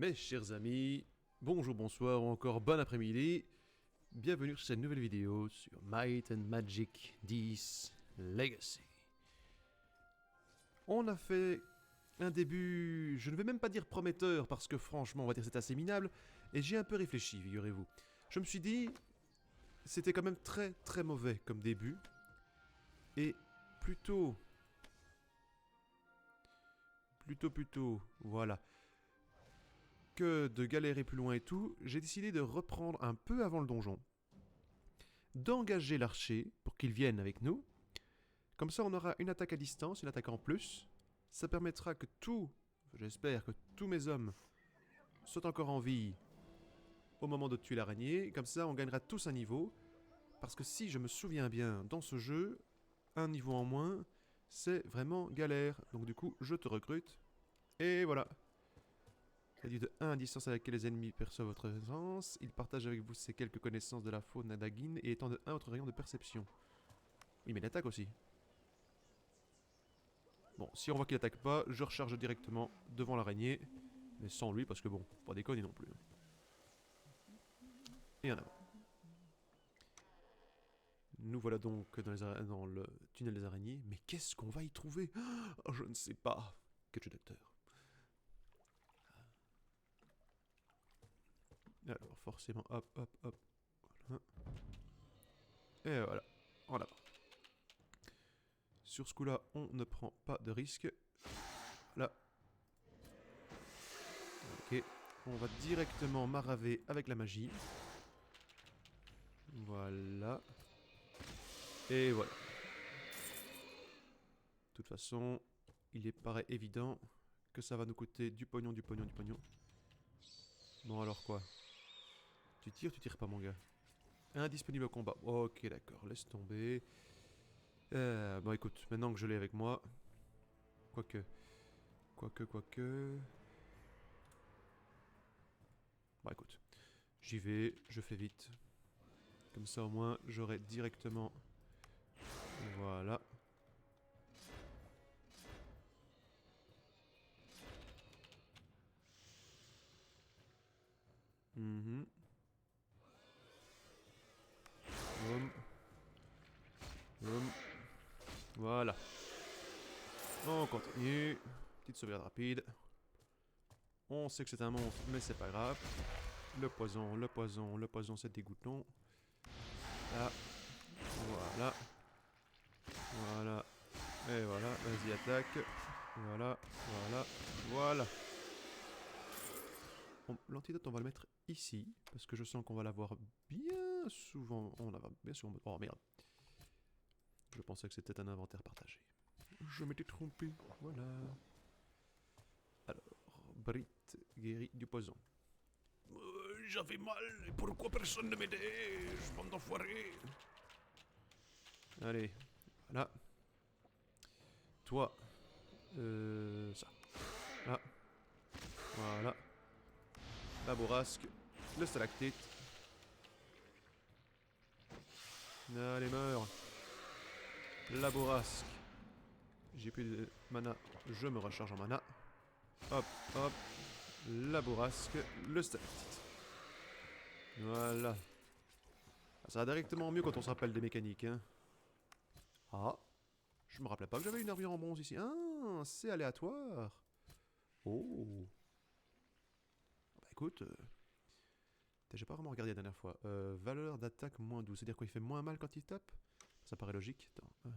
Mes chers amis, bonjour, bonsoir ou encore bon après-midi. Bienvenue sur cette nouvelle vidéo sur Might and Magic 10 Legacy. On a fait un début, je ne vais même pas dire prometteur parce que franchement on va dire c'est assez minable. Et j'ai un peu réfléchi, figurez-vous. Je me suis dit, c'était quand même très mauvais comme début. Et plutôt, voilà. Que de galérer plus loin et tout, j'ai décidé de reprendre un peu avant le donjon, d'engager l'archer pour qu'il vienne avec nous. Comme ça, on aura une attaque à distance, une attaque en plus. Ça permettra que j'espère que tous mes hommes soient encore en vie au moment de tuer l'araignée. Comme ça, on gagnera tous un niveau. Parce que si je me souviens bien, dans ce jeu, un niveau en moins, c'est vraiment galère. Donc du coup, je te recrute. Et voilà. Réduit de 1 à distance à laquelle les ennemis perçoivent votre présence. Il partage avec vous ses quelques connaissances de la faune nadagine et étend de 1 votre rayon de perception. Oui, mais il attaque aussi. Bon, si on voit qu'il attaque pas, je recharge directement devant l'araignée. Mais sans lui, parce que bon, pas déconner non plus. Et en avant. Nous voilà donc dans le tunnel des araignées. Mais qu'est-ce qu'on va y trouver? Oh, je ne sais pas. Quel jeu d'acteur. Alors, forcément, hop. Voilà. Et voilà, en avant. Sur ce coup-là, on ne prend pas de risque. Là. Ok. On va directement maraver avec la magie. Voilà. Et voilà. De toute façon, il paraît évident que ça va nous coûter du pognon. Bon alors quoi? Tu tires pas mon gars. Indisponible au combat. Ok d'accord, laisse tomber. Bon écoute, maintenant que je l'ai avec moi. Quoique. Bon écoute. J'y vais, je fais vite. Comme ça au moins j'aurai directement. Voilà. Voilà. On continue. Petite sauvegarde rapide. On sait que c'est un monstre, mais c'est pas grave. Le poison, c'est dégoûtant. Là. Voilà. Voilà. Et voilà. Vas-y, attaque. Voilà. L'antidote, on va le mettre ici. Parce que je sens qu'on va l'avoir bien souvent. On la va bien souvent. Oh merde. Je pensais que c'était un inventaire partagé. Je m'étais trompé. Voilà. Alors, Brit guérit du poison. J'avais mal, et pourquoi personne ne m'aidait? Je bande d'enfoirés. Allez, voilà. Toi, ça. Là. Voilà. La bourrasque. Le stalactite. Allez, meurs. La bourrasque. J'ai plus de mana. Je me recharge en mana. Hop. La bourrasque. Le stalactite. Voilà. Ça va directement mieux quand on se rappelle des mécaniques, hein. Ah. Je me rappelais pas que j'avais une armure en bronze ici. Ah, c'est aléatoire. Oh. Bah écoute, j'ai pas vraiment regardé la dernière fois. Valeur d'attaque moins 12. C'est-à-dire qu'il fait moins mal quand il tape? Ça paraît logique. Attends.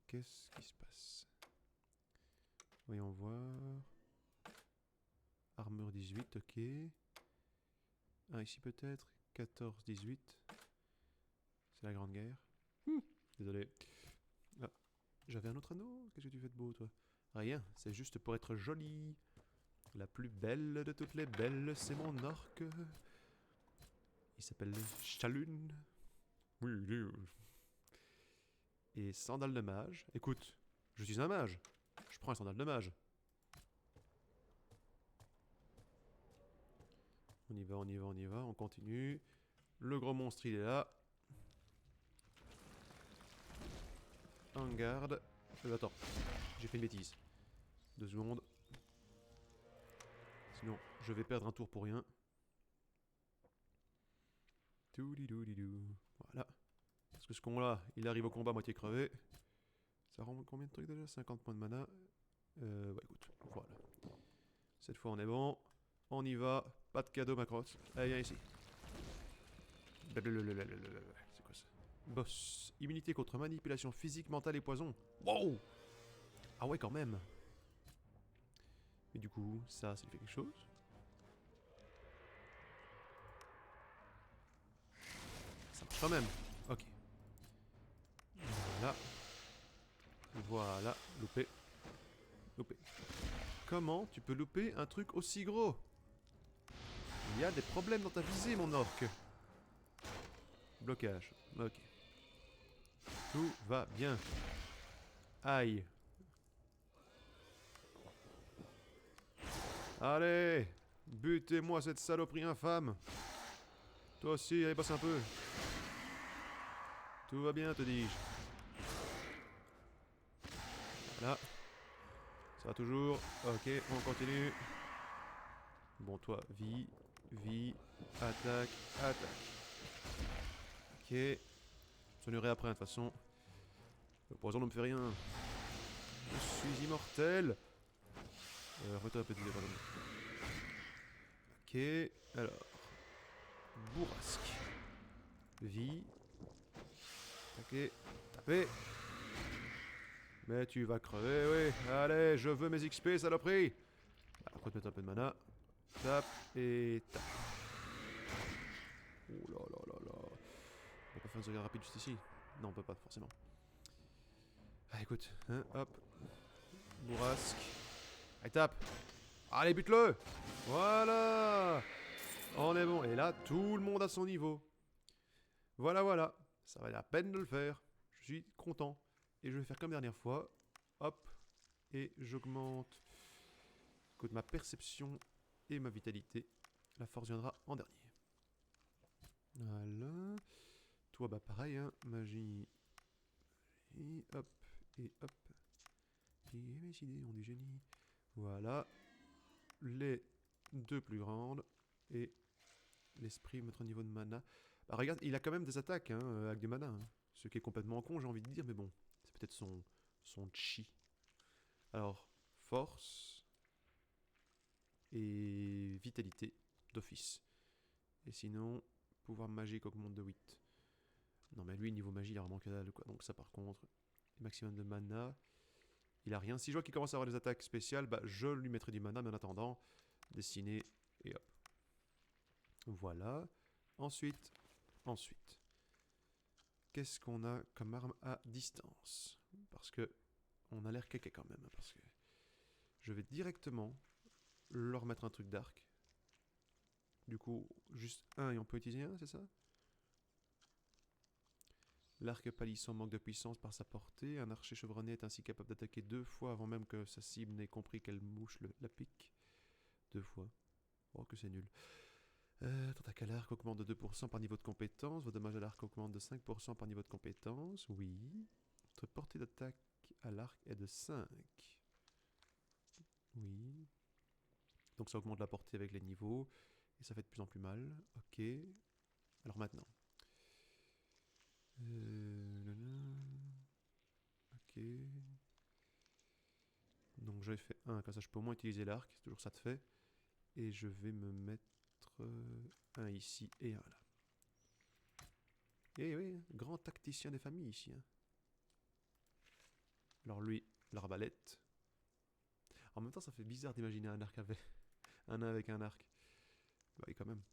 Qu'est-ce qui se passe? Voyons voir. Armure 18, ok. Ah, ici peut-être. 14, 18. C'est la grande guerre. Désolé. Ah, j'avais un autre anneau? Qu'est-ce que tu fais de beau, toi? Rien, c'est juste pour être joli. La plus belle de toutes les belles, c'est mon orc. Il s'appelle Chalune. Oui, il est... Et sandales de mage. Écoute, je suis un mage. Je prends un sandal de mage. On y va, on continue. Le gros monstre, il est là. En garde. Attends, j'ai fait une bêtise. 2 secondes. Sinon, je vais perdre un tour pour rien. Toudidou. Voilà. Parce que ce con-là, il arrive au combat à moitié crevé. Ça rend combien de trucs déjà? 50 points de mana. Bah écoute, voilà. Cette fois on est bon. On y va. Pas de cadeau, ma crotte. Allez, viens ici. C'est quoi ça? Boss. Immunité contre manipulation physique, mentale et poison. Wow! Ah ouais, quand même. Mais du coup, ça lui fait quelque chose? Ça marche quand même. Ok. Voilà. Voilà. Loupé. Loupé. Comment tu peux louper un truc aussi gros? Il y a des problèmes dans ta visée, mon orc. Blocage. Ok. Tout va bien. Aïe. Allez, butez-moi cette saloperie infâme. Toi aussi, allez, passe un peu. Tout va bien, te dis-je. Voilà. Ça va toujours. Ok, on continue. Bon, toi, vie, attaque, attaque. Ok. Je soignerai après, de toute façon. Le poison ne me fait rien. Je suis immortel. Remets-toi un peu de vie, pardon. Ok, alors. Bourrasque. Vie. Ok, tapez. Mais tu vas crever, oui. Allez, je veux mes XP, saloperie. Après, mettre un peu de mana. Tape et tape. Oh là là là là. On peut faire une sauvegarde rapide juste ici? Non, on peut pas, forcément. Ah, écoute, hein, hop. Bourrasque. Allez, tape. Allez, bute-le. Voilà. On est bon. Et là, tout le monde à son niveau. Voilà, voilà. Ça valait la peine de le faire. Je suis content. Et je vais faire comme dernière fois. Hop. Et j'augmente. Écoute, ma perception et ma vitalité. La force viendra en dernier. Voilà. Toi, bah pareil, hein. Magie. Et hop. Et hop. Et mes idées ont du génie. Voilà. Les deux plus grandes. Et l'esprit, mettre au niveau de mana. Bah regarde, il a quand même des attaques, hein, avec du mana. Hein. Ce qui est complètement con, j'ai envie de dire, mais bon. C'est peut-être son chi. Alors, force. Et vitalité d'office. Et sinon, pouvoir magique augmente de 8. Non mais lui, niveau magie, il a vraiment que dalle, quoi. Donc ça par contre, maximum de mana. Il a rien. Si je vois qu'il commence à avoir des attaques spéciales, bah je lui mettrai du mana, mais en attendant, dessiner et hop. Voilà. Ensuite. Qu'est-ce qu'on a comme arme à distance? Parce que on a l'air kéké quand même. Parce que je vais directement leur mettre un truc d'arc. Du coup, juste un et on peut utiliser un, c'est ça? L'arc pâlissant manque de puissance par sa portée. Un archer chevronné est ainsi capable d'attaquer 2 fois avant même que sa cible n'ait compris qu'elle mouche la pique. 2 fois. Oh, que c'est nul. Ton attaque à l'arc augmente de 2% par niveau de compétence. Vos dommages à l'arc augmentent de 5% par niveau de compétence. Oui. Votre portée d'attaque à l'arc est de 5. Oui. Donc ça augmente la portée avec les niveaux. Et ça fait de plus en plus mal. Ok. Alors maintenant. Ok. Donc j'avais fait 1, comme ça je peux au moins utiliser l'arc, c'est toujours ça de fait. Et je vais me mettre un ici et un là. Et oui, grand tacticien des familles ici. Hein. Alors lui, l'arbalète. En même temps ça fait bizarre d'imaginer un arc avec un nain avec un arc. Bah oui quand même.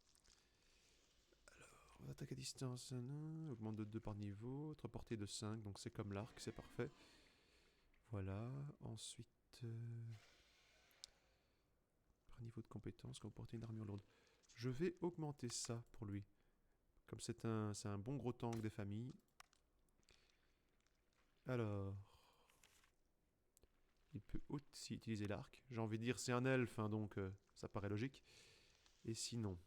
Alors, attaque à distance, augmente de 2 par niveau, autre portée de 5, donc c'est comme l'arc, c'est parfait. Voilà, ensuite... par niveau de compétence, quand vous portez une armure lourde. Je vais augmenter ça pour lui. Comme c'est un bon gros tank des familles. Alors... il peut aussi utiliser l'arc. J'ai envie de dire c'est un elfe, hein, donc ça paraît logique. Et sinon,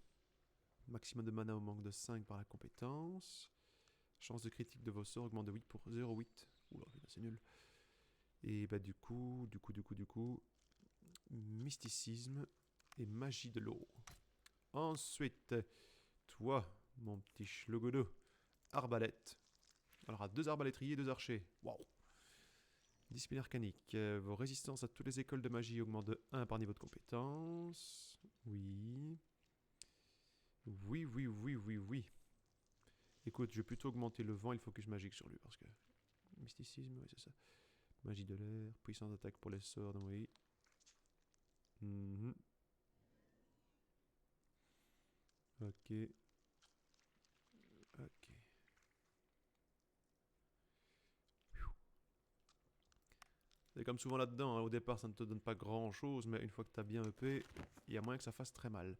maximum de mana au manque de 5 par la compétence. Chance de critique de vos sorts augmente de 8 pour 0,8. Oula, c'est nul. Et bah du coup, mysticisme. et magie de l'eau. Ensuite, toi, mon petit schlogodo, arbalète. Alors, à 2 arbalétriers, 2 archers. Waouh! Discipline arcanique. Vos résistances à toutes les écoles de magie augmentent de 1 par niveau de compétence. Oui. Oui, oui, oui, oui, oui. Écoute, je vais plutôt augmenter le vent et le focus magique sur lui parce que... Mysticisme, oui, c'est ça. Magie de l'air, puissance d'attaque pour les sorts, oui. Ok. Ok. C'est comme souvent là-dedans, hein, au départ ça ne te donne pas grand-chose, mais une fois que t'as bien EP, il y a moyen que ça fasse très mal.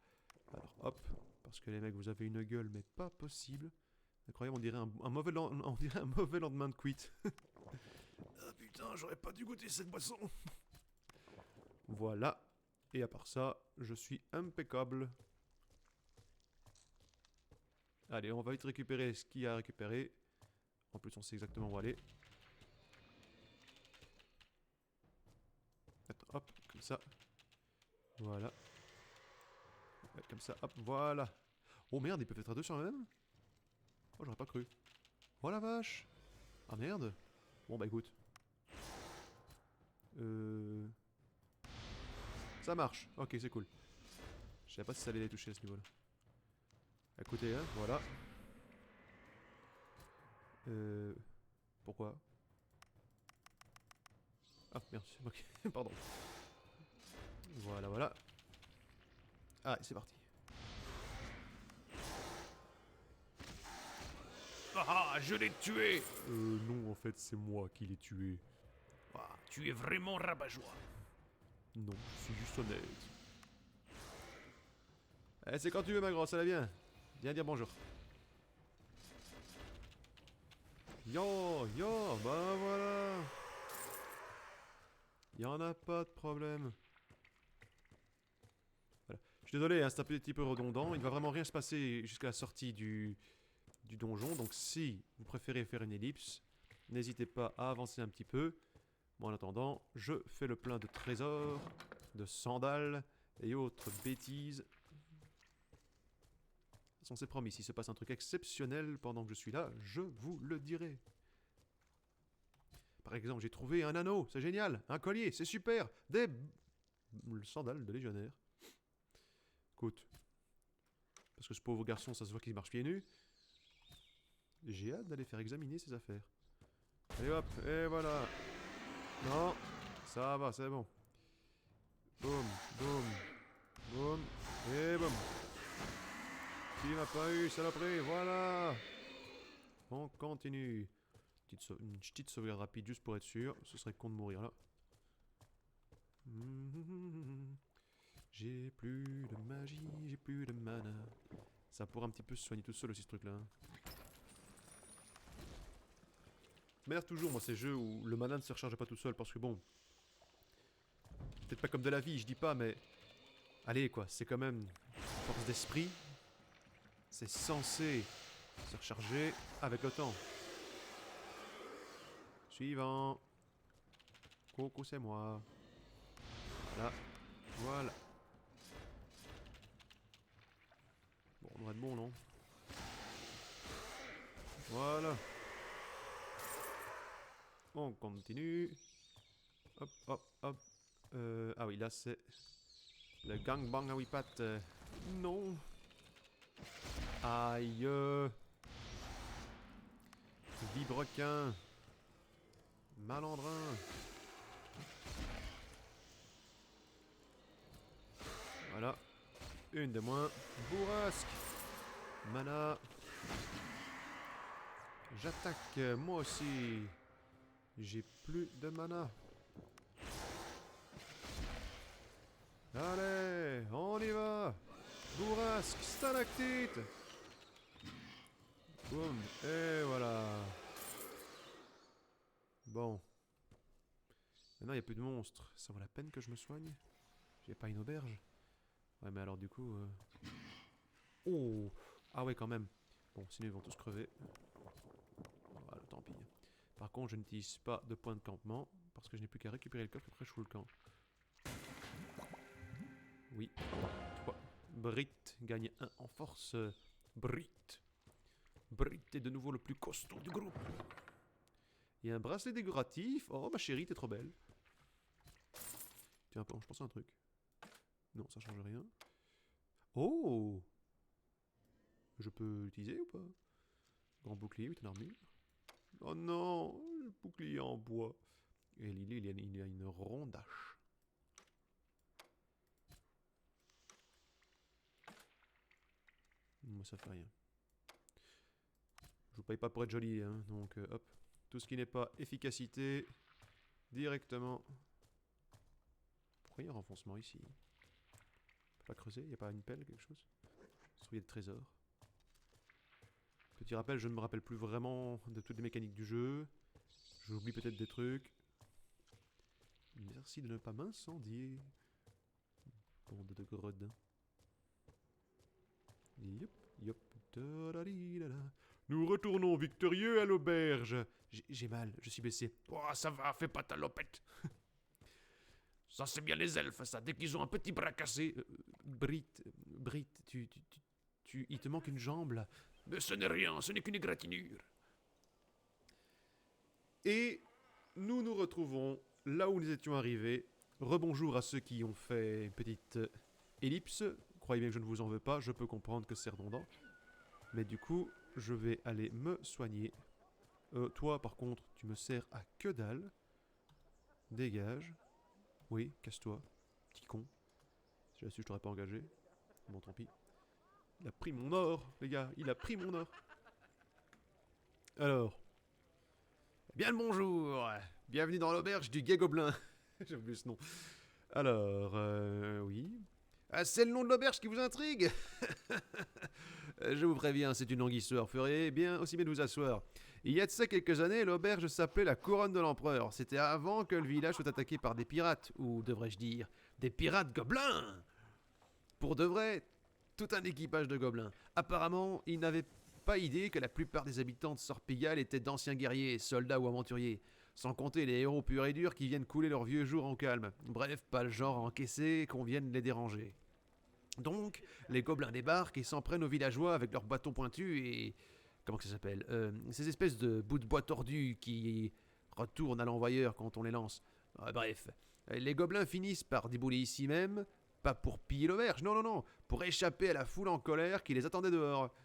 Alors hop, parce que les mecs vous avez une gueule mais pas possible. Incroyable, on dirait un mauvais lendemain de quit. Ah putain, j'aurais pas dû goûter cette boisson. Voilà. Et à part ça, je suis impeccable. Allez, on va vite récupérer ce qu'il y a à récupérer. En plus, on sait exactement où aller. Attends, hop, comme ça. Voilà. Ouais, comme ça, hop, voilà. Oh merde, ils peuvent être à 2 sur la même? Oh, j'aurais pas cru. Oh la vache! Ah merde! Bon bah écoute. Ça marche. Ok, c'est cool. Je savais pas si ça allait les toucher à ce niveau-là. Écoutez, hein, voilà. Pourquoi? Ah merde, ok, pardon. Voilà, voilà. Ah, c'est parti. Ah, je l'ai tué. Non, en fait, c'est moi qui l'ai tué. Ah, tu es vraiment rabat-joie. Non, je suis juste honnête. Eh, c'est quand tu veux, ma grosse, ça va bien. Viens dire bonjour. Yo, yo, bah voilà. Y'en a pas de problème. Voilà. Je suis désolé, hein, c'est un petit peu redondant. Il ne va vraiment rien se passer jusqu'à la sortie du donjon. Donc si vous préférez faire une ellipse, n'hésitez pas à avancer un petit peu. Moi, en attendant, je fais le plein de trésors, de sandales et autres bêtises. De toute façon, c'est promis, s'il se passe un truc exceptionnel pendant que je suis là, je vous le dirai. Par exemple, j'ai trouvé un anneau, c'est génial, un collier, c'est super, des sandales de légionnaire. Écoute, parce que ce pauvre garçon, ça se voit qu'il marche pieds nus. J'ai hâte d'aller faire examiner ses affaires. Allez hop, et voilà. Non, ça va, c'est bon. Boum, boum, boum, et boum. Tu m'as pas eu, saloperie, voilà. On continue. Une petite sauvegarde rapide juste pour être sûr. Ce serait con de mourir là. J'ai plus de magie, j'ai plus de mana. Ça pourrait un petit peu se soigner tout seul aussi ce truc là. Mais l'air toujours moi ces jeux où le mana ne se recharge pas tout seul parce que bon. Peut-être pas comme de la vie, je dis pas mais. Allez quoi, c'est quand même force d'esprit. C'est censé se recharger avec le temps. Suivant. Coucou, c'est moi. Voilà. Voilà. Bon, on devrait être bon, non? Voilà. On continue. Hop, hop, hop. Ah oui, là c'est le gangbang à 8 pattes. Non. Aïe. Vibrequin. Malandrin. Voilà. Une de moins. Bourrasque. Mana. J'attaque moi aussi. J'ai plus de mana. Allez, on y va. Bourrasque, stalactite. Boum, et voilà. Bon. Maintenant, il n'y a plus de monstres. Ça vaut la peine que je me soigne? J'ai pas une auberge? Ouais, mais alors du coup... Oh! Ah ouais, quand même. Bon, sinon ils vont tous crever. Voilà, tant pis. Par contre, je n'utilise pas de point de campement, parce que je n'ai plus qu'à récupérer le coffre après je fous le camp. Oui. 3. Brit gagne 1 en force. Brit. Brit est de nouveau le plus costaud du groupe. Et un bracelet décoratif. Oh, ma chérie, t'es trop belle. Tiens, je pense à un truc. Non, ça change rien. Oh! Je peux l'utiliser ou pas? Grand bouclier, 8 en armure. Oh non, le bouclier en bois. Et il a une ronde hache. Moi, ça fait rien. Je vous paye pas pour être joli, hein, donc hop. Tout ce qui n'est pas efficacité, directement. Pourquoi il y a un renfoncement ici? On peut pas creuser? Il n'y a pas une pelle, quelque chose? Se trouve, il y a des trésors. Petit rappel, je ne me rappelle plus vraiment de toutes les mécaniques du jeu. J'oublie peut-être des trucs. Merci de ne pas m'incendier. Bande de gredins. Yop, yop, tadadidada. Nous retournons victorieux à l'auberge. J'ai mal, je suis blessé. Oh, ça va, fais pas ta lopette. Ça, c'est bien les elfes, ça. Dès qu'ils ont un petit bras cassé. Brit, il te manque une jambe là. Mais ce n'est rien, ce n'est qu'une égratignure. Et nous nous retrouvons là où nous étions arrivés. Rebonjour à ceux qui ont fait une petite ellipse. Croyez bien que je ne vous en veux pas, je peux comprendre que c'est redondant. Mais du coup, je vais aller me soigner. Toi, par contre, tu me sers à que dalle. Dégage. Oui, casse-toi. Petit con. Si j'avais su, je t'aurais pas engagé. Bon, tant pis. Il a pris mon or, les gars. Il a pris mon or. Alors. Bien le bonjour. Bienvenue dans l'auberge du Gai Gobelin. J'ai oublié ce nom. Alors, oui. Ah, c'est le nom de l'auberge qui vous intrigue. Je vous préviens, c'est une longue histoire. Ferez bien aussi bien de vous asseoir. Il y a de ça quelques années, l'auberge s'appelait la Couronne de l'Empereur. C'était avant que le village soit attaqué par des pirates, ou devrais-je dire, des pirates gobelins. Pour de vrai, tout un équipage de gobelins. Apparemment, ils n'avaient pas idée que la plupart des habitants de Sorpigal étaient d'anciens guerriers, soldats ou aventuriers. Sans compter les héros purs et durs qui viennent couler leurs vieux jours en calme. Bref, pas le genre à encaisser qu'on vienne les déranger. Donc, les gobelins débarquent et s'en prennent aux villageois avec leurs bâtons pointus et... Comment que ça s'appelle ces espèces de bouts de bois tordus qui retournent à l'envoyeur quand on les lance. Bref, les gobelins finissent par débouler ici même, pas pour piller l'auberge, non, pour échapper à la foule en colère qui les attendait dehors.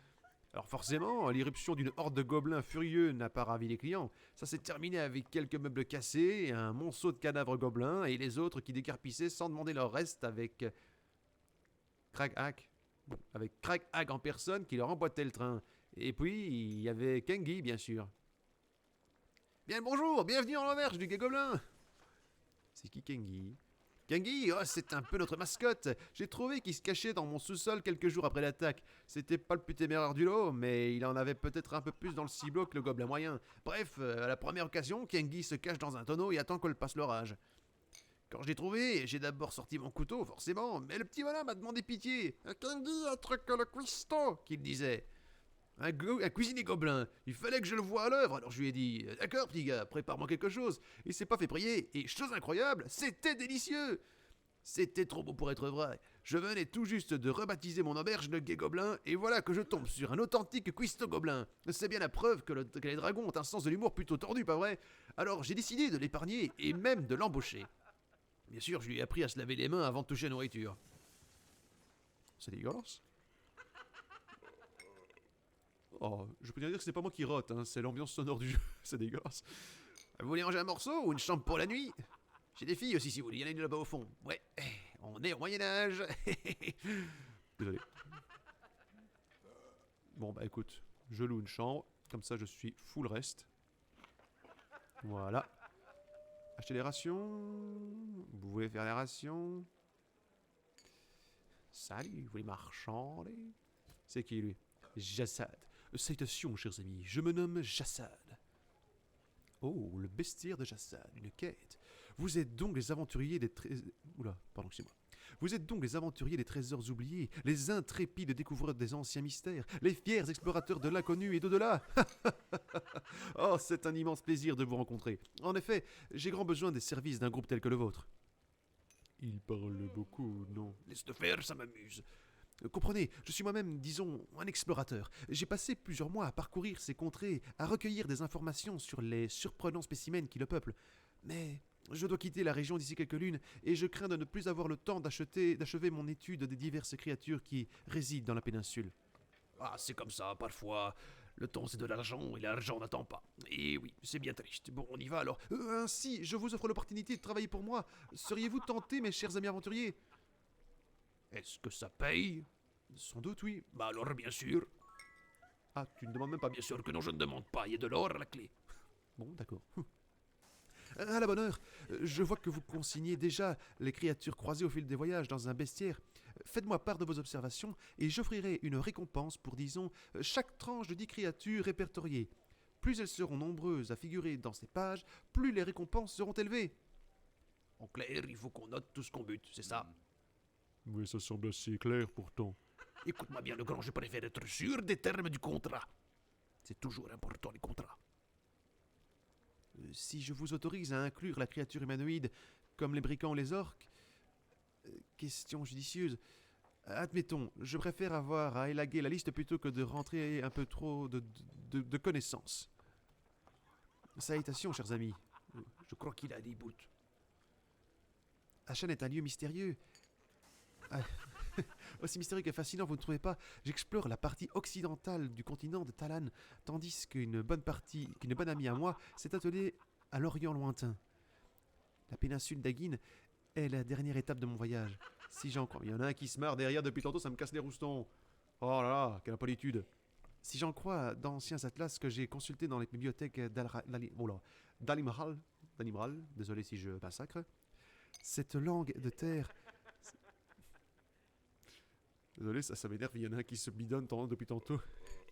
Alors forcément, l'irruption d'une horde de gobelins furieux n'a pas ravi les clients. Ça s'est terminé avec quelques meubles cassés, un monceau de cadavres gobelins et les autres qui décarpissaient sans demander leur reste avec... Crag-Hack. Avec Crag-Hack en personne qui leur emboîtait le train. Et puis, il y avait Kengi, bien sûr. Bien bonjour, bienvenue en l'auberge du Gai Gobelin. C'est qui Kengi? Kengi, oh, c'est un peu notre mascotte. J'ai trouvé qu'il se cachait dans mon sous-sol quelques jours après l'attaque. C'était pas le plus téméraire du lot, mais il en avait peut-être un peu plus dans le ciblot que le gobelin moyen. Bref, à la première occasion, Kengi se cache dans un tonneau et attend qu'on le passe l'orage. Quand je l'ai trouvé, j'ai d'abord sorti mon couteau, forcément, mais le petit bonhomme m'a demandé pitié. Kengi, un truc que le cuistot, qu'il disait. Un cuisinier gobelin, il fallait que je le voie à l'œuvre, alors je lui ai dit « D'accord, petit gars, prépare-moi quelque chose. » Il s'est pas fait prier, et chose incroyable, c'était délicieux. C'était trop beau pour être vrai. Je venais tout juste de rebaptiser mon auberge de Gai Gobelin, et voilà que je tombe sur un authentique cuistot gobelin. C'est bien la preuve que les dragons ont un sens de l'humour plutôt tordu, pas vrai? Alors j'ai décidé de l'épargner, et même de l'embaucher. Bien sûr, je lui ai appris à se laver les mains avant de toucher la nourriture. C'est dégueulasse. Oh, je peux dire que c'est pas moi qui rote, hein, c'est l'ambiance sonore du jeu, c'est dégueulasse. Vous voulez manger un morceau ou une chambre pour la nuit? J'ai des filles aussi si vous voulez, il y en a une là-bas au fond. Ouais, on est au Moyen-Âge. Désolé. Bon bah écoute, je loue une chambre, comme ça je suis full reste. Voilà. Acheter les rations. Vous voulez faire les rations? Salut, vous voulez marchander? C'est qui lui? Jassad. Salutations, chers amis, je me nomme Jassad. Oh, le bestiaire de Jassad, une quête. Vous êtes donc les aventuriers des trésors... Oula, pardon, excusez-moi. Vous êtes donc les aventuriers des trésors oubliés, les intrépides découvreurs des anciens mystères, les fiers explorateurs de l'inconnu et d'au-delà. Oh, c'est un immense plaisir de vous rencontrer. En effet, j'ai grand besoin des services d'un groupe tel que le vôtre. Il parle beaucoup, non? Laisse te faire, ça m'amuse. Comprenez, je suis moi-même, disons, un explorateur. J'ai passé plusieurs mois à parcourir ces contrées, à recueillir des informations sur les surprenants spécimens qui le peuplent. Mais je dois quitter la région d'ici quelques lunes, et je crains de ne plus avoir le temps d'achever mon étude des diverses créatures qui résident dans la péninsule. Ah, c'est comme ça, parfois. Le temps, c'est de l'argent, et l'argent n'attend pas. Et oui, c'est bien triste. Bon, on y va alors. Ainsi, je vous offre l'opportunité de travailler pour moi. Seriez-vous tentés, mes chers amis aventuriers? Est-ce que ça paye? Sans doute, oui. Bah alors, bien sûr. Ah, tu ne demandes même pas. Bien sûr que non, je ne demande pas. Il y a de l'or à la clé. Bon, d'accord. À la bonne heure, je vois que vous consignez déjà les créatures croisées au fil des voyages dans un bestiaire. Faites-moi part de vos observations et j'offrirai une récompense pour, disons, chaque tranche de 10 créatures répertoriées. Plus elles seront nombreuses à figurer dans ces pages, plus les récompenses seront élevées. En clair, il faut qu'on note tout ce qu'on bute, c'est ça? Oui, ça semble assez clair pourtant. Écoute-moi bien, le grand, je préfère être sûr des termes du contrat. C'est toujours important, les contrats. Si je vous autorise à inclure la créature humanoïde, comme les brigands ou les orques, question judicieuse. Admettons, je préfère avoir à élaguer la liste plutôt que de rentrer un peu trop de connaissances. Salutations, chers amis. Je crois qu'il a des bouts. Ashan est un lieu mystérieux. Ah, aussi mystérieux que fascinant, vous ne trouvez pas? J'explore la partie occidentale du continent de Talan, tandis qu'une bonne amie à moi s'est attelée à l'Orient lointain. La péninsule d'Agin est la dernière étape de mon voyage. Si j'en crois... Il y en a un qui se marre derrière depuis tantôt, ça me casse les roustons. Oh là là, quelle impolitude. Si j'en crois d'anciens atlas que j'ai consultés dans les bibliothèques d'Alimral, désolé si je massacre, cette langue de terre... Désolé, ça m'énerve, il y en a un qui se bidonne depuis tantôt.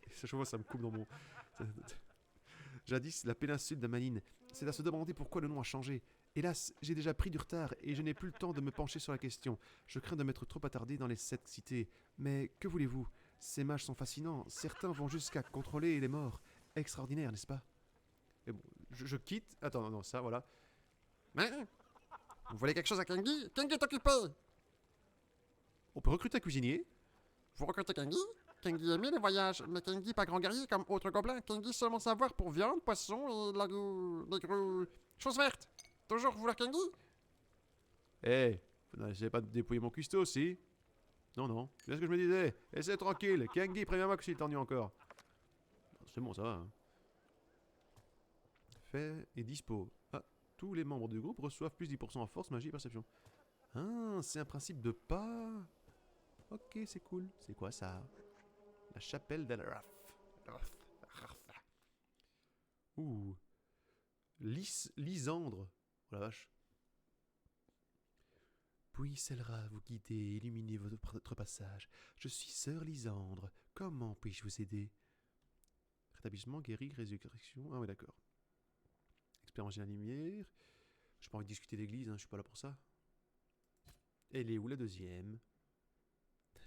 Et ça, je vois, ça me coupe dans mon... Jadis, la péninsule de Manine. C'est à se demander pourquoi le nom a changé. Hélas, j'ai déjà pris du retard et je n'ai plus le temps de me pencher sur la question. Je crains de m'être trop attardé dans les 7 cités. Mais que voulez-vous? Ces mages sont fascinants. Certains vont jusqu'à contrôler les morts. Extraordinaire, n'est-ce pas? Et bon, je quitte... Attends, non, ça, voilà. Hein? Vous voulez quelque chose à Kengi? Kengi est occupé! On peut recruter un cuisinier. Vous recrutez Kengi? Kengi aimait les voyages, mais Kengi pas grand guerrier comme autre gobelin. Kengi seulement savoir pour viande, poisson et les gros... choses vertes. Toujours vouloir Kengi? Eh, vous n'essayez pas de dépouiller mon cuistot, si? Non, non, c'est ce que je me disais. Laissez tranquille, Kengi, préviens-moi que s'il t'ennuie encore. C'est bon, ça va. Hein. Fait et dispo. Ah, tous les membres du groupe reçoivent plus 10% en force, magie et perception. Ah, c'est un principe de pas. Ok, c'est cool. C'est quoi ça? La chapelle d'El-Raf. Ouh. Lysandre. Oh la vache. Puis Selra vous guider et illuminer votre passage. Je suis sœur Lysandre. Comment puis-je vous aider? Rétablissement, guéri, résurrection. Ah oui, d'accord. Expérience de la lumière. J'ai pas envie de discuter d'église, hein, je suis pas là pour ça. Elle est où la deuxième?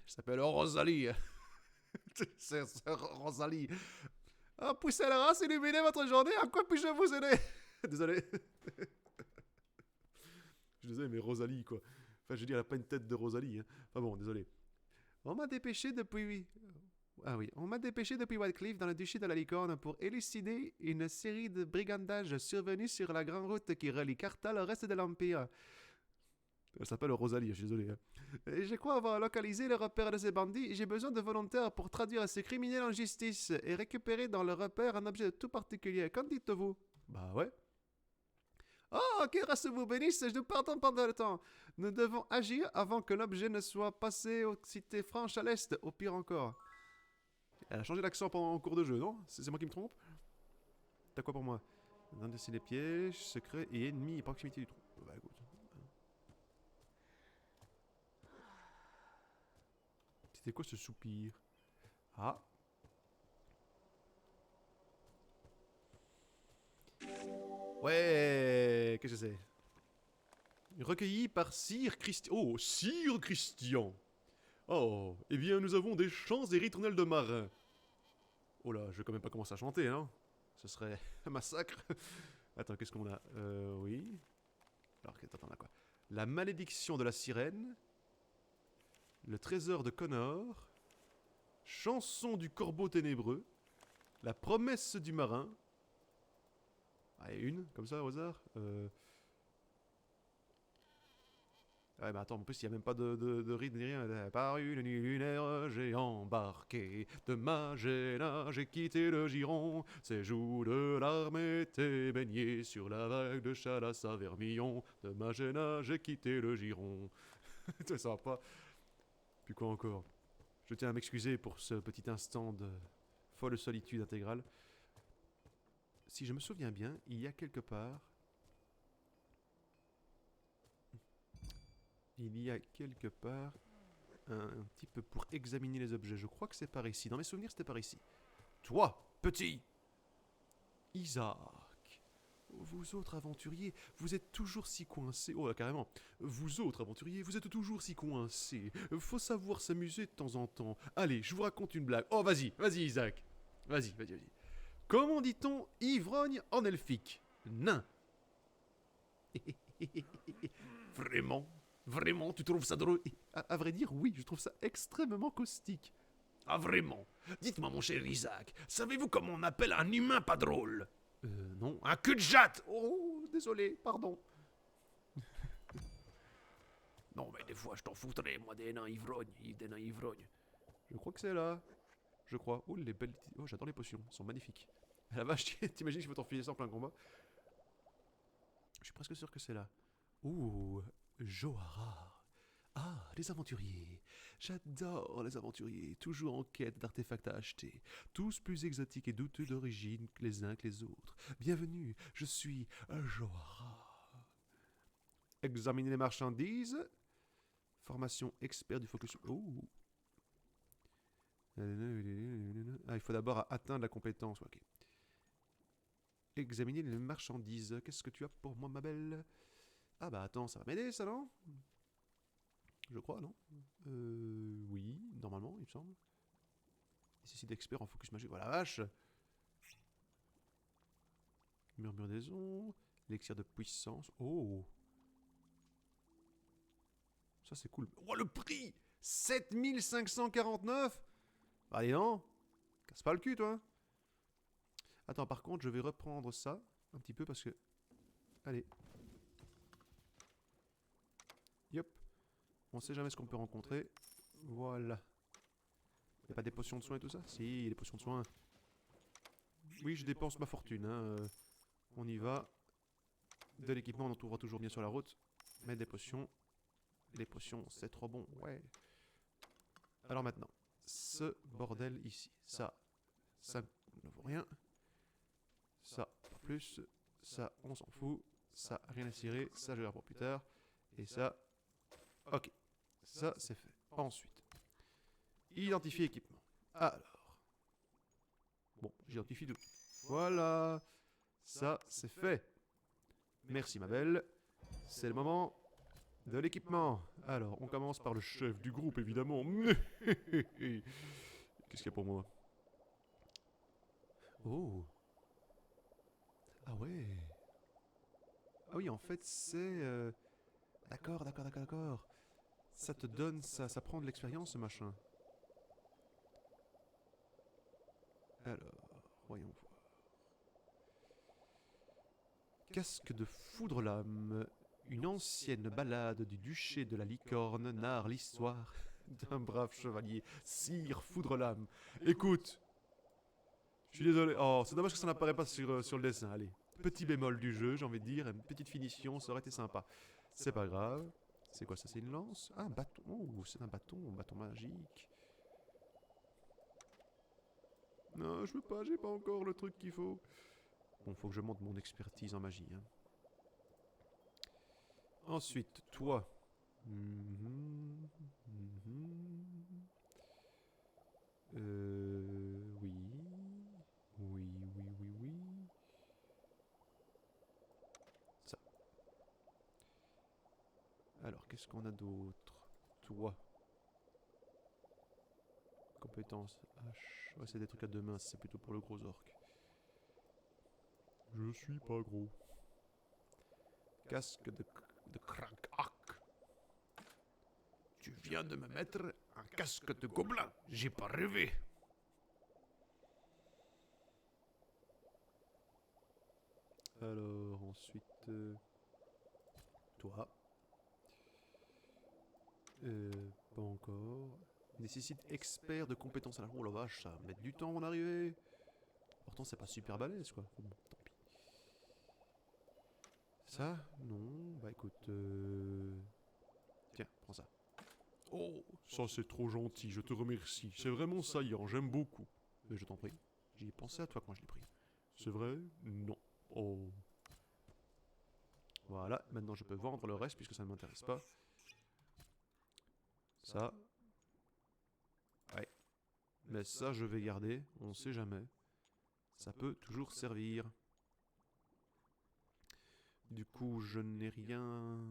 Je s'appelle Rosalie. C'est Rosalie. Ah, poussez la race, illuminez votre journée. À quoi puis-je vous aider? Désolé. Je suis désolé, mais Rosalie, quoi. Enfin, je veux dire, elle a pas une tête de Rosalie. Hein. Enfin bon, désolé. On m'a dépêché depuis... Ah oui, on m'a dépêché depuis Whitecliff dans le duché de la Licorne pour élucider une série de brigandages survenus sur la grande route qui relie Carthal au reste de l'Empire. Elle s'appelle Rosalie, je suis désolé. Hein. Et je crois avoir localisé le repère de ces bandits. J'ai besoin de volontaires pour traduire ces criminels en justice et récupérer dans le repère un objet tout particulier. Qu'en dites-vous? Bah ouais. Oh, que grâce vous bénisse, je nous pardonne pendant le temps. Nous devons agir avant que l'objet ne soit passé aux cités franches à l'est, au pire encore. Elle a changé d'accent pendant le cours de jeu, non? C'est moi qui me trompe? T'as quoi pour moi? Dans les pièges, secrets et ennemis et proximité du trou. Bah écoute. C'était quoi ce soupir? Ah. Ouais, qu'est-ce que c'est? Recueilli par Sire Christian. Oh, Sire Christian. Oh, eh bien nous avons des chants et ritournelles de marins. Oh là, je vais quand même pas commencer à chanter, hein. Ce serait un massacre. Attends, qu'est-ce qu'on a? Oui. Alors, attends, on a quoi? La malédiction de la sirène. Le trésor de Connor. Chanson du corbeau ténébreux. La promesse du marin. Allez, une, comme ça, au hasard. Ouais, mais attends, en plus, il n'y a même pas de rythme ni rien. Par une nuit lunaire, j'ai embarqué de Magella, j'ai quitté le giron. Ces joues de larmes étaient baignées sur la vague de Chalasse à Vermillon. De Magella, j'ai quitté le giron. C'est sympa. Puis quoi encore? Je tiens à m'excuser pour ce petit instant de folle solitude intégrale. Si je me souviens bien, il y a quelque part... Il y a quelque part un petit peu pour examiner les objets. Je crois que c'est par ici. Dans mes souvenirs, c'était par ici. Toi, petit Isaac, vous autres aventuriers, vous êtes toujours si coincés. Oh, là, carrément. Vous autres aventuriers, vous êtes toujours si coincés. Faut savoir s'amuser de temps en temps. Allez, je vous raconte une blague. Oh, vas-y, Isaac. Vas-y. Comment dit-on ivrogne en elfique? Nain. Vraiment, tu trouves ça drôle? À vrai dire, oui, je trouve ça extrêmement caustique. Ah, vraiment? Dites-moi, mon cher Isaac, savez-vous comment on appelle un humain pas drôle? Non. Un cul de jatte! Oh, désolé, pardon. Non, mais des fois, je t'en foutrais, moi, des nains ivrognes. Je crois que c'est là. Je crois. Oh, les belles... Oh, j'adore les potions. Elles sont magnifiques. Ah la vache, t'imagines qu'il faut t'enfiler ça en plein combat? Je suis presque sûr que c'est là. Ouh, Johara. Ah, les aventuriers. J'adore les aventuriers. Toujours en quête d'artefacts à acheter. Tous plus exotiques et douteux d'origine que les uns que les autres. Bienvenue, je suis Johara. Examiner les marchandises. Formation expert du focus. Oh. Ah, il faut d'abord atteindre la compétence. Ok. Examiner les marchandises. Qu'est-ce que tu as pour moi, ma belle? Ah bah attends, ça va m'aider ça, non? Je crois, non? Oui, normalement, il me semble. Nécessite d'expert en focus magique. Voilà, vache! Murmure des ondes. L'élixir de puissance. Oh! Ça, c'est cool. Oh, le prix! 7549! Allez, non! Casse pas le cul, toi! Attends, par contre, je vais reprendre ça un petit peu parce que... Allez. Yop. On sait jamais ce qu'on peut rencontrer. Voilà. Y'a pas des potions de soins et tout ça? Si, les potions de soins. Oui, je dépense ma fortune. Hein. On y va. De l'équipement, on en trouvera toujours bien sur la route. Mais des potions. Les potions, c'est trop bon. Ouais. Alors maintenant. Ce bordel ici. Ça ne vaut rien. Ça, pas plus. Ça, on s'en fout. Ça, rien à cirer. Ça, je verrai pour plus tard. Et ça... Ok. Ça, c'est fait. Ensuite. Identifier équipement. Alors. Bon, j'identifie tout. Voilà. Ça, c'est fait. Merci, ma belle. C'est le moment de l'équipement. Alors, on commence par le chef du groupe, évidemment. Qu'est-ce qu'il y a pour moi? Oh. Ah ouais. Ah oui, en fait, c'est... D'accord. Ça te donne... Ça prend de l'expérience, ce machin. Alors, voyons voir. Casque de Foudre-Lame. Une ancienne ballade du duché de la Licorne narre l'histoire d'un brave chevalier, Sire Foudre-Lame. Écoute, je suis désolé. Oh, c'est dommage que ça n'apparaît pas sur le dessin. Allez, petit bémol du jeu, j'ai envie de dire. Une petite finition, ça aurait été sympa. C'est pas grave. C'est quoi ça? C'est une lance? Ah, un bâton. Oh, c'est un bâton magique. Non, je veux pas, j'ai pas encore le truc qu'il faut. Bon, faut que je monte mon expertise en magie. Hein. Ensuite, toi. Oui. Ça. Alors, qu'est-ce qu'on a d'autre? Toi. Compétence H. Ouais, c'est des trucs à deux mains, c'est plutôt pour le gros orc. Je suis pas gros. Casque de crack. viens de me mettre un casque de gobelin. J'ai pas rêvé. Alors, ensuite... toi. Pas encore. Nécessite expert de compétences à la... Oh la vache, ça va mettre du temps à en arriver. Pourtant, c'est pas super balèze, quoi. Bon, tant pis. Ça, non. Bah écoute... Tiens, prends ça. Oh, ça c'est trop gentil, je te remercie. C'est vraiment saillant, j'aime beaucoup. Je t'en prie. J'y ai pensé à toi quand je l'ai pris. C'est vrai? Non. Oh. Voilà, maintenant je peux vendre le reste puisque ça ne m'intéresse pas. Ça. Ouais. Mais ça, je vais garder, on sait jamais. Ça peut toujours servir. Du coup, je n'ai rien...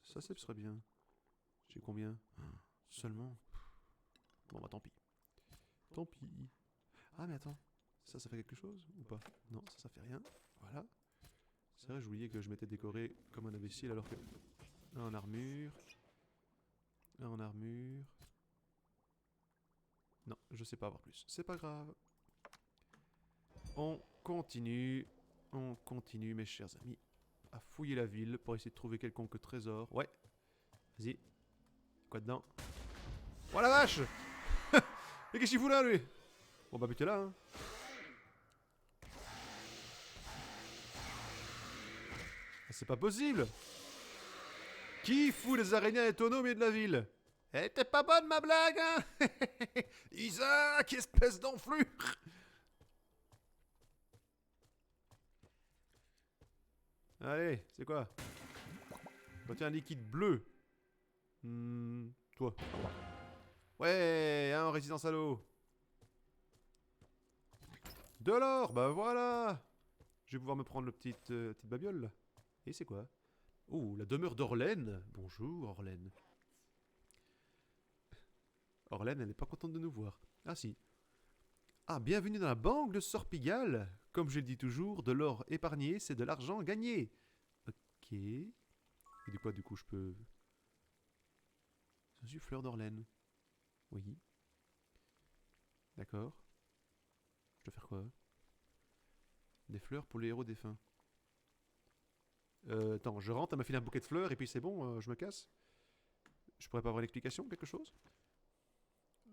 Ça, ce serait bien. J'ai combien? Seulement. Bon, bah tant pis. Tant pis. Ah, mais attends. Ça fait quelque chose ou pas? Non, ça fait rien. Voilà. C'est vrai, j'oubliais que je m'étais décoré comme un imbécile alors que... Un en armure. Un en armure. Non, je sais pas avoir plus. C'est pas grave. On continue, mes chers amis, à fouiller la ville pour essayer de trouver quelconque trésor. Ouais. Vas-y. Quoi dedans? Oh la vache! Et qu'est-ce qu'il fout là, lui? Bon bah butez là, hein. Ah, c'est pas possible! Qui fout les araignées et tonneaux au milieu de la ville? Elle était pas bonne ma blague, hein? Isaac, espèce d'enflure! Allez, c'est quoi? Retiens un liquide bleu. Toi. Ouais, hein, résistance à l'eau. De l'or, bah voilà. Je vais pouvoir me prendre le petite babiole là. Et c'est quoi? Oh, la demeure d'Orlaine. Bonjour Orlaine. Orlaine, elle n'est pas contente de nous voir. Ah si. Ah, bienvenue dans la banque de Sorpigal. Comme je le dis toujours, de l'or épargné, c'est de l'argent gagné. Ok. Et du quoi, du coup, je peux... Je suis fleur d'Orlaine. Oui. D'accord. Je dois faire quoi? Des fleurs pour les héros défunts. Attends, je rentre, elle m'a filé un bouquet de fleurs et puis c'est bon, je me casse. Je pourrais pas avoir une explication, quelque chose?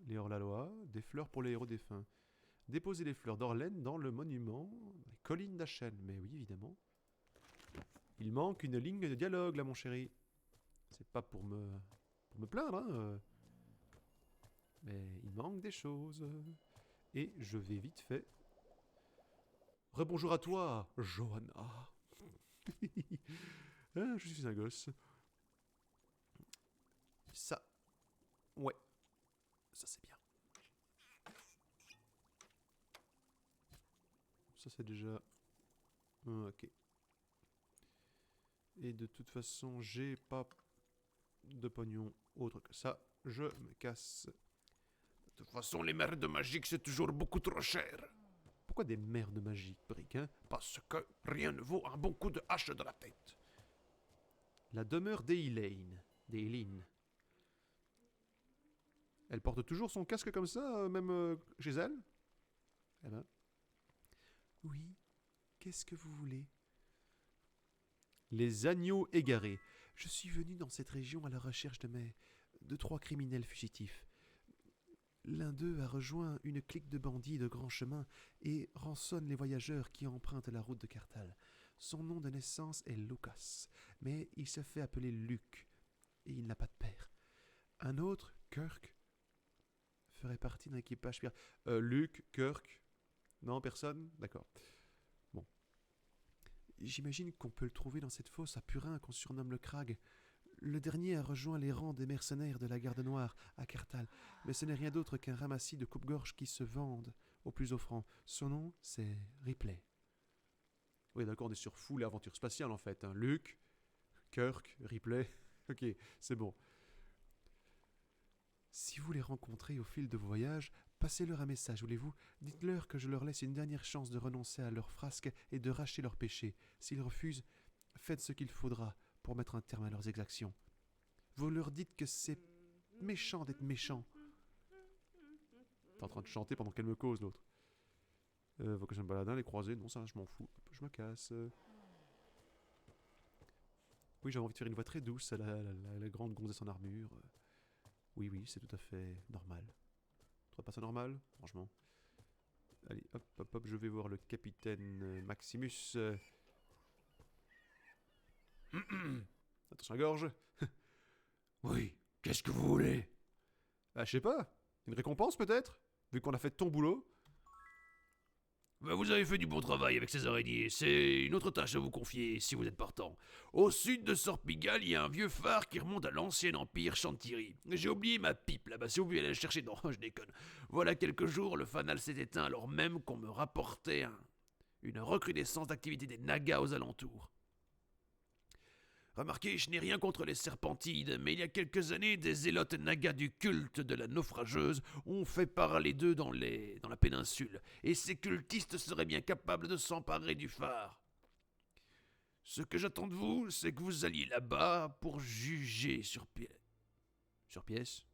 Les hors-la-loi, des fleurs pour les héros défunts. Déposer les fleurs d'Orlaine dans le monument, les collines d'Achen. Mais oui, évidemment. Il manque une ligne de dialogue, là, mon chéri. C'est pas pour me plaindre, hein. Mais il manque des choses. Et je vais vite fait... Rebonjour à toi, Johanna. Ah, je suis un gosse. Ça. Ouais. Ça, c'est bien. Ça, c'est déjà... Ok. Et de toute façon, j'ai pas de pognon autre que ça. Je me casse. De toute façon, les merdes magiques, c'est toujours beaucoup trop cher. Pourquoi des merdes magiques, Brick, hein? Parce que rien ne vaut un bon coup de hache dans la tête. La demeure d'Eileen. D'Eileen. Elle porte toujours son casque comme ça, même chez elle? Eh ben. Oui. Qu'est-ce que vous voulez? Les agneaux égarés. Je suis venu dans cette région à la recherche de 3 criminels fugitifs. L'un d'eux a rejoint une clique de bandits de grand chemin et rançonne les voyageurs qui empruntent la route de Carthal. Son nom de naissance est Lucas, mais il se fait appeler Luc, et il n'a pas de père. Un autre, Kirk, ferait partie d'un équipage... Luc, Kirk... Non, personne? D'accord. Bon. J'imagine qu'on peut le trouver dans cette fosse à Purin qu'on surnomme le Crag. Le dernier a rejoint les rangs des mercenaires de la Garde Noire à Carthal, mais ce n'est rien d'autre qu'un ramassis de coupe-gorge qui se vendent au plus offrant. Son nom, c'est Ripley. Oui, d'accord, on est sur full aventure spatiale en fait. Hein. Luke, Kirk, Ripley. Ok, c'est bon. Si vous les rencontrez au fil de vos voyages, passez-leur un message, voulez-vous? Dites-leur que je leur laisse une dernière chance de renoncer à leurs frasques et de racheter leurs péchés. S'ils refusent, faites ce qu'il faudra pour mettre un terme à leurs exactions. Vous leur dites que c'est méchant d'être méchant. T'es en train de chanter pendant qu'elle me cause, l'autre. Vocation de baladin, les croisés, non, ça, je m'en fous. Hop, je me casse. Oui, j'avais envie de faire une voix très douce à la grande gonzesse en armure. Oui, oui, c'est tout à fait normal. Tu trouves pas ça normal, franchement? Allez, hop, hop, hop, je vais voir le capitaine Maximus. Attention à la gorge. Oui, qu'est-ce que vous voulez? Ah, je sais pas. Une récompense peut-être? Vu qu'on a fait ton boulot. Ben, vous avez fait du bon travail avec ces araignées. C'est une autre tâche à vous confier si vous êtes partant. Au sud de Sorpigal, il y a un vieux phare qui remonte à l'ancien empire Chantilly. J'ai oublié ma pipe là-bas, si vous pouvez aller la chercher. Non, je déconne. Voilà quelques jours, le fanal s'est éteint alors même qu'on me rapportait une recrudescence d'activité des nagas aux alentours. Remarquez, je n'ai rien contre les serpentides, mais il y a quelques années, des zélotes nagas du culte de la naufrageuse ont fait parler d'eux dans la péninsule, et ces cultistes seraient bien capables de s'emparer du phare. Ce que j'attends de vous, c'est que vous alliez là-bas pour juger sur pièce. Sur pièce?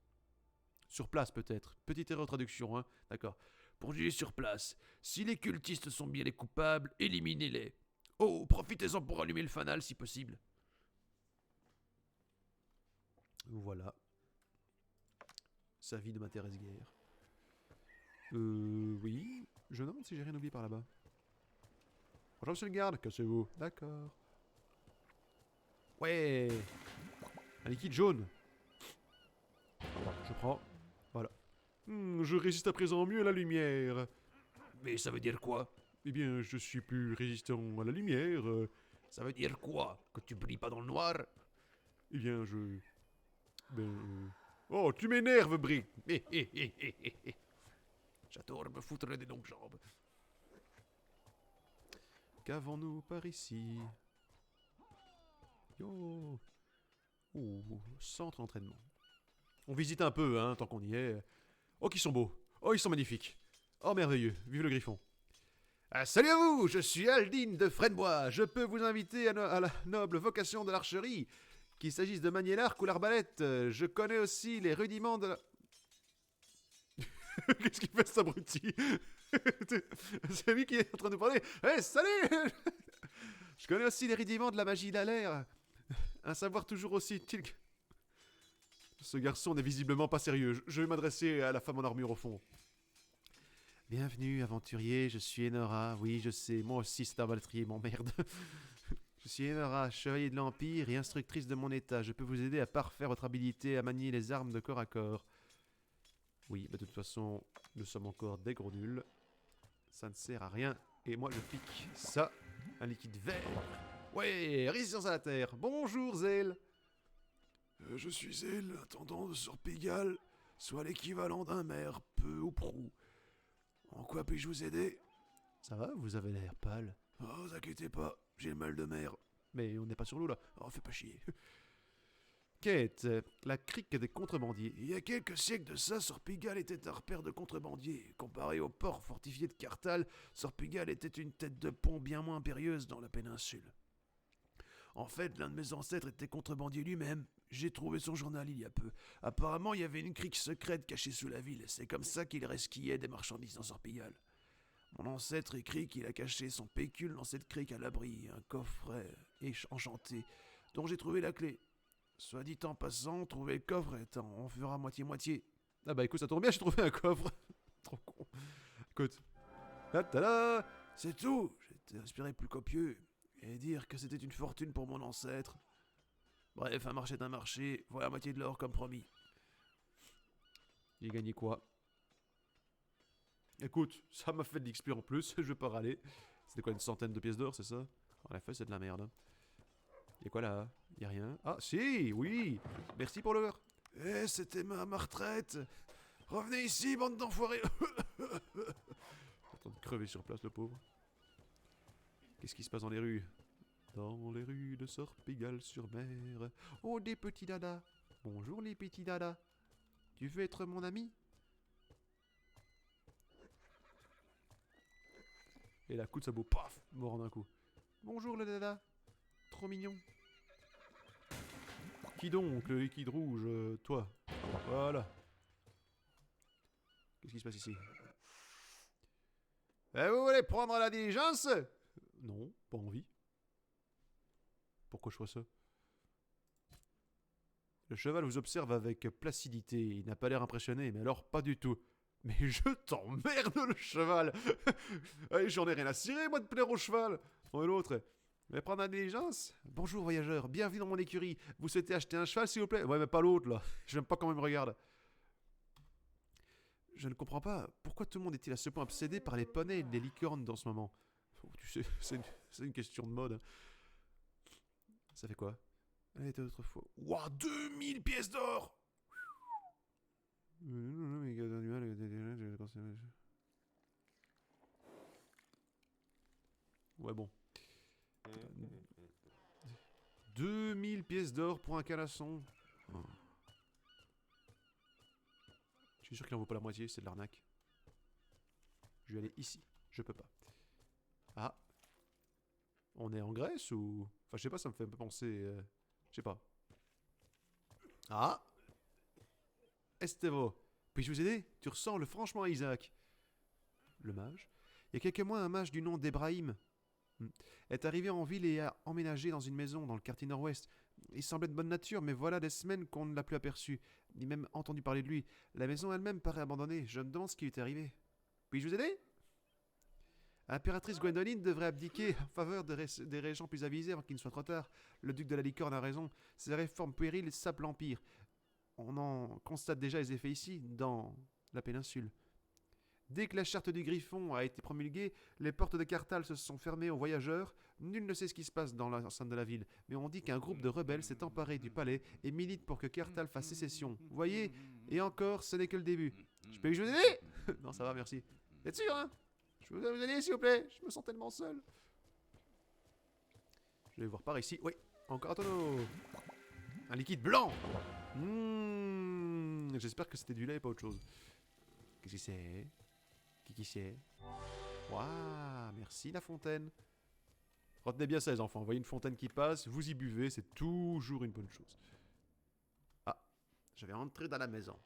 Sur place peut-être. Petite erreur de traduction, hein. D'accord. Pour juger sur place. Si les cultistes sont bien les coupables, éliminez-les. Oh, profitez-en pour allumer le fanal si possible. Voilà. Sa vie ne m'intéresse guère. Oui. Je me demande si j'ai rien oublié par là-bas. Bonjour monsieur le garde, cassez-vous. D'accord. Ouais. Un liquide jaune. Je prends. Voilà. Je résiste à présent mieux à la lumière. Mais ça veut dire quoi? Eh bien, je suis plus résistant à la lumière. Ça veut dire quoi? Que tu brilles pas dans le noir? Eh bien, je... Oh, tu m'énerves, Brick. J'adore me foutre des longues jambes. Qu'avons-nous par ici? Yo. Centre d'entraînement. On visite un peu, hein, tant qu'on y est. Oh, qu'ils sont beaux. Oh, ils sont magnifiques. Oh, merveilleux. Vive le griffon. Ah, salut à vous, je suis Aldine de Fresnebois. Je peux vous inviter à la noble vocation de l'archerie. Qu'il s'agisse de manier l'arc ou l'arbalète, je connais aussi les rudiments de la... Qu'est-ce qu'il fait cet abruti? C'est lui qui est en train de parler. Hey, salut! Je connais aussi les rudiments de la magie d'Alaire. Un savoir toujours aussi utile que... Ce garçon n'est visiblement pas sérieux. Je vais m'adresser à la femme en armure au fond. Bienvenue, aventurier, je suis Enora. Oui, je sais, moi aussi cet arbalétrier m'emmerde. Je suis Enora, chevalier de l'Empire et instructrice de mon état. Je peux vous aider à parfaire votre habilité à manier les armes de corps à corps. Oui, mais de toute façon, nous sommes encore des gros nuls. Ça ne sert à rien. Et moi, je pique ça, un liquide vert. Ouais, résistance à la terre. Bonjour, Zél. Je suis Zél, intendant de Sorpigal, soit l'équivalent d'un maire, peu ou prou. En quoi puis-je vous aider? Ça va, vous avez l'air pâle. Oh, vous inquiétez pas, j'ai le mal de mer. Mais on n'est pas sur l'eau, là. Oh, fais pas chier. Quête, la crique des contrebandiers. Il y a quelques siècles de ça, Sorpigal était un repère de contrebandiers. Comparé au port fortifié de Carthal, Sorpigal était une tête de pont bien moins impérieuse dans la péninsule. En fait, l'un de mes ancêtres était contrebandier lui-même. J'ai trouvé son journal il y a peu. Apparemment, il y avait une crique secrète cachée sous la ville. C'est comme ça qu'il resquillait des marchandises dans Sorpigal. Mon ancêtre écrit qu'il a caché son pécule dans cette crique à l'abri, un coffret enchanté, dont j'ai trouvé la clé. Soit dit en passant, trouver le coffre est on fera moitié-moitié. Ah bah écoute, ça tombe bien, j'ai trouvé un coffre. Trop con. Écoute. Ta-da! C'est tout. J'étais inspiré plus copieux. Et dire que c'était une fortune pour mon ancêtre. Bref, un marché est un marché, voilà la moitié de l'or comme promis. J'ai gagné quoi? Écoute, ça m'a fait de l'XP en plus, je vais pas râler. C'était quoi, une centaine de pièces d'or, c'est ça? En effet, c'est de la merde. Y'a quoi là? Y'a rien? Ah, si, oui! Merci pour l'heure. Eh, c'était ma retraite. Revenez ici, bande d'enfoirés. Il est en train de crever sur place, le pauvre. Qu'est-ce qui se passe dans les rues? Dans les rues de Sorpigal-sur-Mer. Oh, des petits dadas. Bonjour les petits dadas. Tu veux être mon ami? Et la coup de sabot, paf, mort en un coup. Bonjour le dada. Trop mignon. Qui donc, le liquide rouge, toi? Voilà. Qu'est-ce qui se passe ici? Vous voulez prendre la diligence? Non, pas envie. Pourquoi je fais ça? Le cheval vous observe avec placidité. Il n'a pas l'air impressionné, mais alors pas du tout. Mais je t'emmerde, le cheval. Allez, j'en ai rien à cirer, moi, de plaire au cheval. Et l'autre, vous voulez prendre la diligence? Bonjour, voyageur, bienvenue dans mon écurie. Vous souhaitez acheter un cheval, s'il vous plaît? Ouais, mais pas l'autre, là. Je n'aime pas comment il me regarde. Je ne comprends pas, pourquoi tout le monde est-il à ce point obsédé par les poneys et les licornes dans ce moment? Oh, tu sais, c'est une question de mode. Ça fait quoi? Elle était autrefois. Ouah, 2000 pièces d'or! Ouais, bon. 2000 pièces d'or pour un canasson. Oh. Je suis sûr qu'il en vaut pas la moitié, c'est de l'arnaque. Je vais aller ici. Je peux pas. Ah. On est en Grèce ou... Enfin, je sais pas, ça me fait un peu penser... Je sais pas. Ah. Estevo. Puis-je vous aider? Tu ressembles franchement à Isaac. Le mage. Il y a quelques mois, un mage du nom d'Ebrahim est arrivé en ville et a emménagé dans une maison dans le quartier nord-ouest. Il semblait de bonne nature, mais voilà des semaines qu'on ne l'a plus aperçu, ni même entendu parler de lui. La maison elle-même paraît abandonnée. Je me demande ce qui lui est arrivé. Puis-je vous aider? L'impératrice Gwendoline devrait abdiquer en faveur des régents plus avisés avant qu'il ne soit trop tard. Le duc de la Licorne a raison. Ces réformes puériles sapent l'Empire. On en constate déjà les effets ici, dans la péninsule. Dès que la charte du Griffon a été promulguée, les portes de Carthal se sont fermées aux voyageurs. Nul ne sait ce qui se passe dans l'enceinte de la ville, mais on dit qu'un groupe de rebelles s'est emparé du palais et milite pour que Carthal fasse sécession. Vous voyez? Et encore, ce n'est que le début. Je peux y vous aider? Non, ça va, merci. Vous êtes sûr, hein? Je peux vous aider, s'il vous plaît? Je me sens tellement seul. Je vais voir par ici. Oui, encore un tonneau. Un liquide blanc. J'espère que c'était du lait et pas autre chose. Qu'est-ce que c'est? Qui c'est? Waouh, merci la fontaine. Retenez bien ça les enfants, vous voyez une fontaine qui passe, vous y buvez, c'est toujours une bonne chose. Ah, je vais rentrer dans la maison.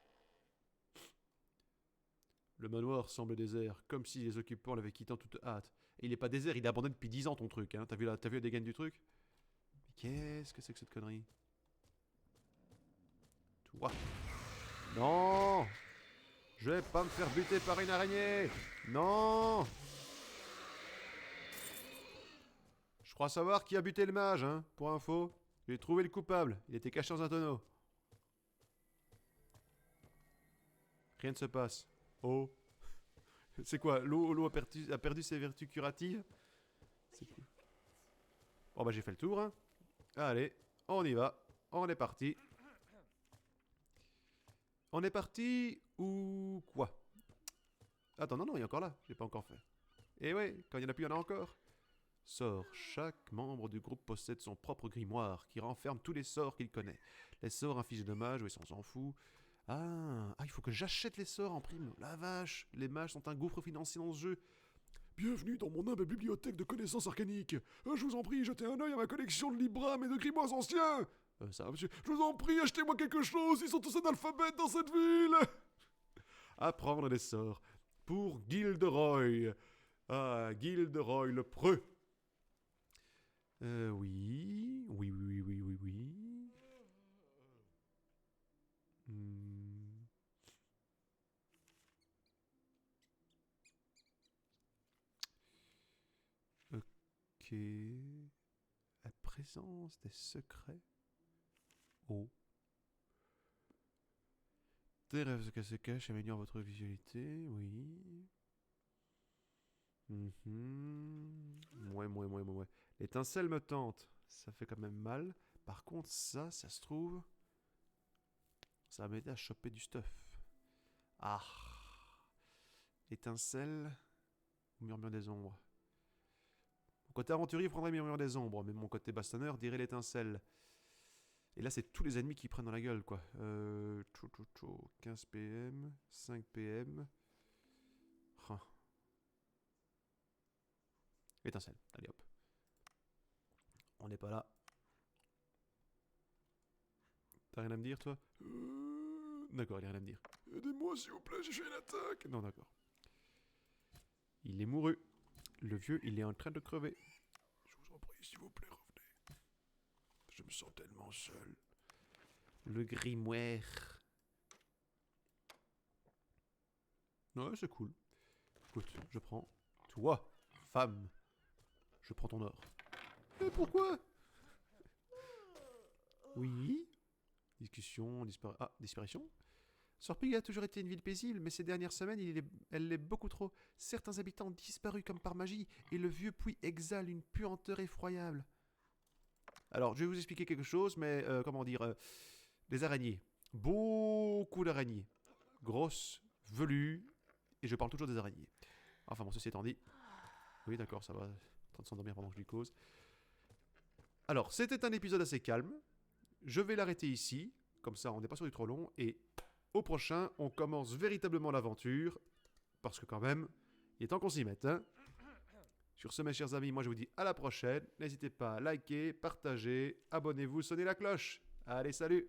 Le manoir semble désert, comme si les occupants l'avaient quitté en toute hâte. Et il n'est pas désert, il est abandonné depuis 10 ans ton truc, hein. T'as vu la dégaine du truc? Mais qu'est-ce que c'est que cette connerie? Toi. Non! Je vais pas me faire buter par une araignée! Non! Je crois savoir qui a buté le mage, hein, pour info. J'ai trouvé le coupable, il était caché dans un tonneau. Rien ne se passe. Oh. C'est quoi? L'eau a perdu ses vertus curatives? C'est cool. Bon bah j'ai fait le tour, hein. Allez, on y va. On est parti. On est parti ou quoi? Attends, non, il est encore là. Je l'ai pas encore fait. Et ouais, quand il y en a plus, il y en a encore. Sort. Chaque membre du groupe possède son propre grimoire qui renferme tous les sorts qu'il connaît. Les sorts infligent de dommages, oui, ça on s'en fout. Il faut que j'achète les sorts en prime. La vache, les mages sont un gouffre financier dans ce jeu. Bienvenue dans mon humble bibliothèque de connaissances arcaniques. Je vous en prie, jetez un œil à ma collection de librames et de grimoires anciens. Ça va, monsieur. Je vous en prie, achetez-moi quelque chose, ils sont tous analphabètes dans cette ville. Apprendre les sorts. Pour Gilderoy. Ah, Gilderoy le preux. Oui. Ok. La présence des secrets. Oh. Des rêves que se cachent améliorent votre visualité, oui. Ouais. L'étincelle me tente. Ça fait quand même mal. Par contre, ça se trouve... Ça va m'aider à choper du stuff. Ah. Étincelle ou murmure des ombres. Mon côté aventurier prendrait murmure des ombres, mais mon côté bastonneur dirait l'étincelle. Et là, c'est tous les ennemis qui prennent dans la gueule, quoi. 15 PM, 5 PM. Ah. Étincelle, allez hop. On n'est pas là. T'as rien à me dire, toi? D'accord, il a rien à me dire. Aidez-moi, s'il vous plaît, j'ai fait une attaque. Non, d'accord. Il est mouru. Le vieux, il est en train de crever. Je vous en prie, s'il vous plaît, revenez. Je me sens tellement seul. Le grimoire. Ouais, c'est cool. Écoute, je prends. Toi, femme. Je prends ton or. Et pourquoi? Oui. Discussion, disparition. Sorpiga a toujours été une ville paisible, mais ces dernières semaines, elle l'est beaucoup trop. Certains habitants ont disparu comme par magie, et le vieux puits exhale une puanteur effroyable. Alors, je vais vous expliquer quelque chose, mais comment dire... des araignées. Beaucoup d'araignées. Grosses, velues, et je parle toujours des araignées. Enfin bon, ceci étant dit... Oui, d'accord, ça va. En train de s'endormir pendant que je lui cause. Alors, c'était un épisode assez calme. Je vais l'arrêter ici. Comme ça, on n'est pas sur du trop long. Et au prochain, on commence véritablement l'aventure. Parce que quand même, il est temps qu'on s'y mette. Hein. Sur ce, mes chers amis, moi je vous dis à la prochaine. N'hésitez pas à liker, partager, abonnez-vous, sonnez la cloche. Allez, salut!